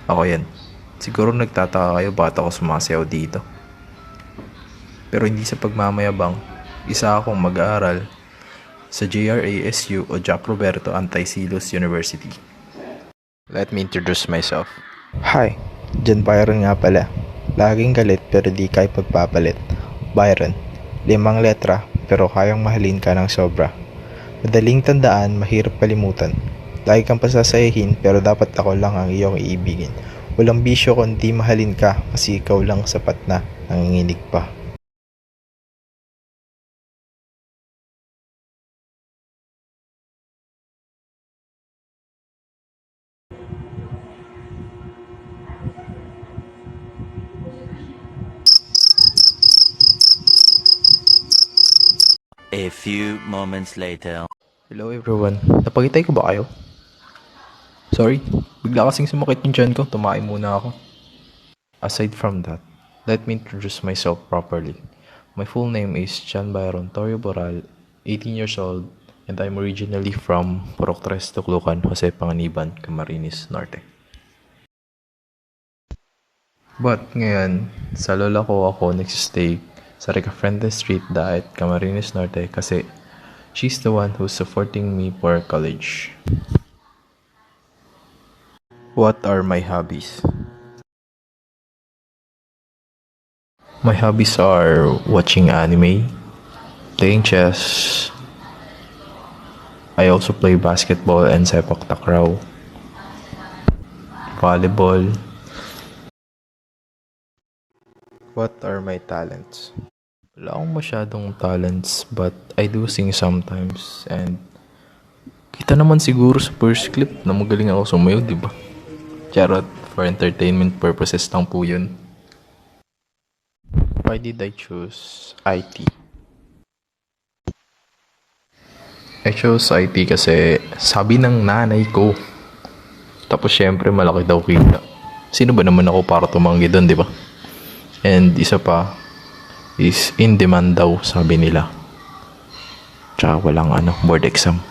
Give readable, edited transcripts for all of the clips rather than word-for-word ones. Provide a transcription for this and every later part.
Ako yan. Siguro nagtataka kayo bakit ako sumasayaw dito. Pero hindi sa pagmamayabang, isa akong mag-aaral sa JRASU o Jack Roberto Antisilos University. Let me introduce myself. Hi, John Byron nga pala. Laging galit pero di kaya pagpapalit. Byron, 5 letra pero kayang mahalin ka ng sobra. Madaling tandaan, mahirap kalimutan. Lagi kang pasasayahin pero dapat ako lang ang iyong iibigin. Walang bisyo kundi mahalin ka kasi ikaw lang sapat na nanginginig pa. A few moments later. Hello everyone. Napagitay ko ba kayo? Sorry, bigla kasing sumakit yung tiyan ko. Tumae muna ako. Aside from that, let me introduce myself properly. My full name is John Byron Torrio Boral, 18 years old, and I'm originally from Purok Tres, Toclocan, Jose Panganiban, Camarines Norte. But ngayon, sa lola ko ako nagsistay sa Recafrente Street Daet, Camarines Norte kasi she's the one who's supporting me for college. What are my hobbies? My hobbies are watching anime, playing chess. I also play basketball and sepak takraw, volleyball. What are my talents? Wala akong masyadong talents but I do sing sometimes and kita naman siguro sa first clip na magaling ako sumayaw, di ba? Charot, for entertainment purposes lang po yun. Why did I choose IT? I chose IT kasi sabi ng nanay ko. Tapos syempre malaki daw kita. Sino ba naman ako para tumanggi doon, di ba? And isa pa is in demand daw, sabi nila. Tsaka walang board exam.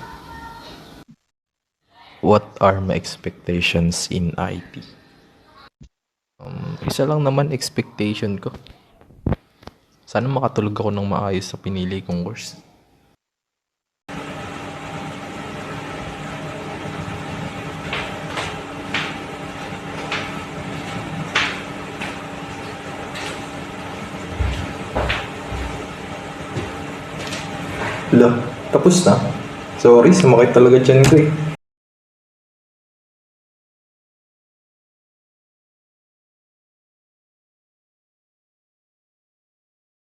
What are my expectations in IT? Isa lang naman expectation ko. Sana makatulog ako ng maayos sa pinili kong course. Hala, tapos na. Sorry, sumakit talaga dyan ko eh.